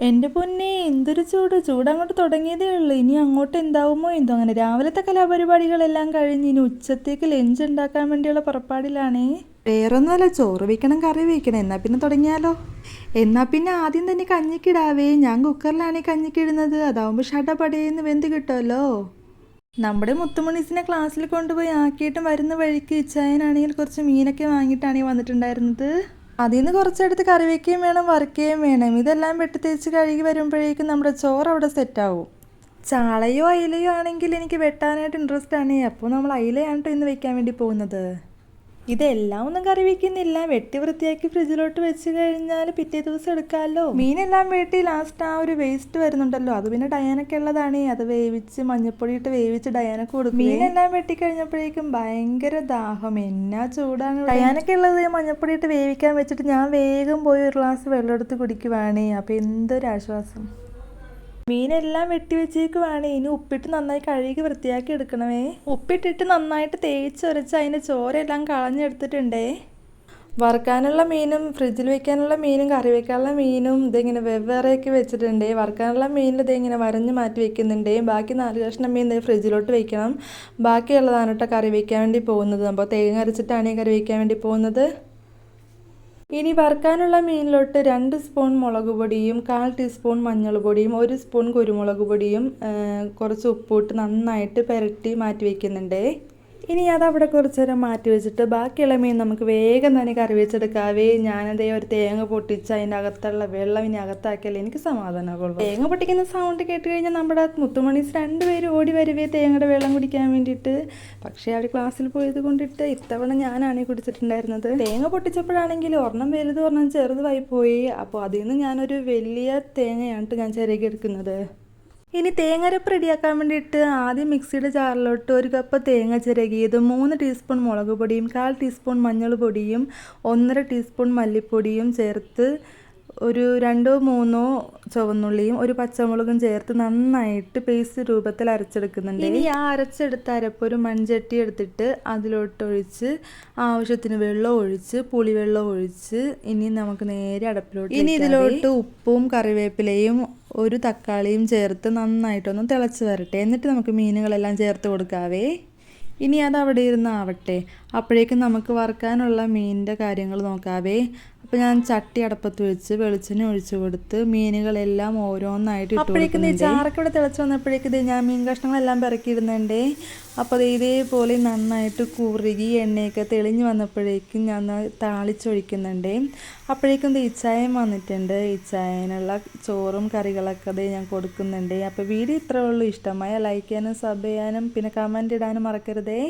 എൻ്റെ പൊന്നേ, എന്തൊരു ചൂട്! ചൂടങ്ങോട്ട് തുടങ്ങിയതേ ഉള്ളൂ. ഇനി അങ്ങോട്ട് എന്താവുമോ എന്തോ. അങ്ങനെ രാവിലത്തെ കലാപരിപാടികളെല്ലാം കഴിഞ്ഞ് ഇനി ഉച്ചത്തേക്ക് ലഞ്ച് ഉണ്ടാക്കാൻ വേണ്ടിയുള്ള പുറപ്പാടിലാണേ. വേറൊന്നുമല്ല, ചോറ് വയ്ക്കണം, കറി വയ്ക്കണം. എന്നാൽ പിന്നെ തുടങ്ങിയാലോ? എന്നാൽ പിന്നെ ആദ്യം തന്നെ കഞ്ഞിക്കിടാവേ. ഞാൻ കുക്കറിലാണ് കഞ്ഞിക്കിടുന്നത്. അതാവുമ്പോൾ ഷടപടേന്ന് വെന്ത് കിട്ടുമല്ലോ. നമ്മുടെ മുത്തുമണീസിനെ ക്ലാസ്സിൽ കൊണ്ടുപോയി ആക്കിയിട്ടും വരുന്ന വഴിക്ക് ഇച്ചായനാണെങ്കിൽ കുറച്ച് മീനൊക്കെ വാങ്ങിയിട്ടാണ് വന്നിട്ടുണ്ടായിരുന്നത്. അതിൽ നിന്ന് കുറച്ചെടുത്ത് കറി വയ്ക്കുകയും വേണം, വറുക്കുകയും വേണം. ഇതെല്ലാം വെട്ടി തേച്ച് കഴുകി വരുമ്പോഴേക്കും നമ്മുടെ ചോറ് അവിടെ സെറ്റാവും. ചാളയോ അയിലയോ ആണെങ്കിൽ എനിക്ക് വെട്ടാനായിട്ട് ഇൻട്രസ്റ്റ് ആണ്. അപ്പോൾ നമ്മൾ അയിലയാണ് കേട്ടോ ഇന്ന് വെക്കാൻ വേണ്ടി പോകുന്നത്. ഇതെല്ലാം ഒന്നും കറി വയ്ക്കുന്നില്ല, വെട്ടി വൃത്തിയാക്കി ഫ്രിഡ്ജിലോട്ട് വെച്ച് കഴിഞ്ഞാൽ പിറ്റേ ദിവസം എടുക്കാമല്ലോ. മീനെല്ലാം വെട്ടി ലാസ്റ്റ് ആ ഒരു വേസ്റ്റ് വരുന്നുണ്ടല്ലോ, അത് പിന്നെ ഡയാനൊക്കെ ഉള്ളതാണ്. അത് വേവിച്ച് മഞ്ഞപ്പൊടി ഇട്ട് വേവിച്ച് ഡയാനൊക്കെ കൊടുക്കും. മീനെല്ലാം വെട്ടിക്കഴിഞ്ഞപ്പോഴേക്കും ഭയങ്കര ദാഹം, എന്നാ ചൂടാണ്. ഡയാനൊക്കെ ഉള്ളത് മഞ്ഞപ്പൊടി ഇട്ട് വേവിക്കാൻ വെച്ചിട്ട് ഞാൻ വേഗം പോയി ഒരു ഗ്ലാസ് വെള്ളം എടുത്ത് കുടിക്കുവാണേ. അപ്പോൾ എന്തൊരാശ്വാസം. മീനെല്ലാം വെട്ടി വെച്ചേക്കുവാണ്. ഇനി ഉപ്പിട്ട് നന്നായി കഴുകി വൃത്തിയാക്കി എടുക്കണമേ. ഉപ്പിട്ടിട്ട് നന്നായിട്ട് തേച്ചൊരച്ച് അതിൻ്റെ ചോരയെല്ലാം കളഞ്ഞെടുത്തിട്ടുണ്ടേ. വറുക്കാനുള്ള മീനും ഫ്രിഡ്ജിൽ വെക്കാനുള്ള മീനും കറി വെക്കാനുള്ള മീനും ഇതിങ്ങനെ വെവ്വേറെയൊക്കെ വെച്ചിട്ടുണ്ട്. വറുക്കാനുള്ള മീനിൽ ഇതിങ്ങനെ വരഞ്ഞ് മാറ്റി വെക്കുന്നുണ്ട്. ബാക്കി 4 കഷ്ണം മീൻ ഫ്രിഡ്ജിലോട്ട് വെക്കണം. ബാക്കിയുള്ളതാണ് കേട്ടോ കറി വയ്ക്കാൻ വേണ്ടി പോകുന്നത്. അപ്പോൾ തേങ്ങ അരച്ചിട്ടാണ് ഈ കറി വയ്ക്കാൻ വേണ്ടി പോകുന്നത്. ഇനി വറുക്കാനുള്ള മീനിലോട്ട് 2 സ്പൂൺ മുളക് പൊടിയും 1/4 ടീസ്പൂൺ മഞ്ഞൾ പൊടിയും 1 സ്പൂൺ കുരുമുളക് പൊടിയും കുറച്ച് ഉപ്പിട്ട് നന്നായിട്ട് പുരട്ടി മാറ്റി വയ്ക്കുന്നുണ്ട്. ഇനി അതവിടെ കുറച്ച് നേരം മാറ്റി വെച്ചിട്ട് ബാക്കിയുള്ള മീൻ നമുക്ക് വേഗം തന്നെ കറി വെച്ചെടുക്കാവേ. ഞാനതേ ഒരു തേങ്ങ പൊട്ടിച്ച് അതിൻ്റെ അകത്തുള്ള വെള്ളം ഇനി അകത്താക്കിയാലേ എനിക്ക് സമാധാനമാകുള്ളൂ. തേങ്ങ പൊട്ടിക്കുന്ന സൗണ്ട് കേട്ട് കഴിഞ്ഞാൽ നമ്മുടെ മുത്തുമണീസ് 2 പേര് ഓടി വരുവേ തേങ്ങയുടെ വെള്ളം കുടിക്കാൻ വേണ്ടിയിട്ട്. പക്ഷേ അവർ ക്ലാസ്സിൽ പോയത് കൊണ്ടിട്ട് ഇത്തവണ ഞാനാണ് കുടിച്ചിട്ടുണ്ടായിരുന്നത്. തേങ്ങ പൊട്ടിച്ചപ്പോഴാണെങ്കിൽ ഒരെണ്ണം വലുത് ഒരെണ്ണം ചെറുതായി പോയി. അപ്പോൾ അതിൽ നിന്ന് ഞാനൊരു വലിയ തേങ്ങയാണ് ഞാൻ ചിരകി എടുക്കുന്നത്. ഇനി തേങ്ങരപ്പ് റെഡിയാക്കാൻ വേണ്ടിയിട്ട് ആദ്യം മിക്സിയുടെ ജാറിലോട്ട് 1 കപ്പ് തേങ്ങ ചിരകിയതും 3 ടീസ്പൂൺ മുളക് പൊടിയും 1/4 ടീസ്പൂൺ മഞ്ഞൾ പൊടിയും 1.5 ടീസ്പൂൺ മല്ലിപ്പൊടിയും ചേർത്ത് ഒരു 2-3 ചുവന്നുള്ളിയും ഒരു പച്ചമുളകും ചേർത്ത് നന്നായിട്ട് പേസ്റ്റ് രൂപത്തിൽ അരച്ചെടുക്കുന്നുണ്ട്. ഇനി ആ അരച്ചെടുത്ത അരപ്പ് ഒരു മൺചട്ടി എടുത്തിട്ട് അതിലോട്ടൊഴിച്ച് ആവശ്യത്തിന് വെള്ളം ഒഴിച്ച് പുളിവെള്ളം ഒഴിച്ച് ഇനി നമുക്ക് നേരെ അടുപ്പിലോട്ട് ഇനി ഇതിലോട്ട് ഉപ്പും കറിവേപ്പിലയും ഒരു തക്കാളിയും ചേർത്ത് നന്നായിട്ടൊന്ന് തിളച്ച് വരട്ടെ. എന്നിട്ട് നമുക്ക് മീനുകളെല്ലാം ചേർത്ത് കൊടുക്കാവേ. ഇനി അത് അവിടെ ഇരുന്ന് ആവട്ടെ. അപ്പോഴേക്കും നമുക്ക് വറുക്കാനുള്ള മീനിൻ്റെ കാര്യങ്ങൾ നോക്കാവേ. അപ്പോൾ ഞാൻ ചട്ടി അടപ്പത്ത് വെച്ച് വെളിച്ചെണ്ണ ഒഴിച്ച് കൊടുത്ത് മീനുകളെല്ലാം ഓരോന്നായിട്ട് ഇട്ട് കൊടുക്കുന്നുണ്ട്. ചാറൊക്കെ ഇവിടെ തിളച്ച് വന്നപ്പോഴേക്കും ഞാൻ മീൻ കഷ്ണങ്ങളെല്ലാം പിറക്കിയിടുന്നുണ്ട്. അപ്പോൾ ഇതേപോലെ നന്നായിട്ട് കുറുകി എണ്ണയൊക്കെ തെളിഞ്ഞ് വന്നപ്പോഴേക്കും ഞാൻ താളിച്ചൊഴിക്കുന്നുണ്ട്. അപ്പോഴേക്കും ഇച്ചായൻ വന്നിട്ടുണ്ട്. ഇച്ചായനുള്ള ചോറും കറികളൊക്കെ ഞാൻ കൊടുക്കുന്നുണ്ട്. അപ്പോൾ വീഡിയോ ഇത്രയേ ഉള്ളൂ. ഇഷ്ടമായ ലൈക്ക് ചെയ്യാനും സബ് ചെയ്യാനും പിന്നെ കമൻറ്റ് ഇടാനും മറക്കരുതേ.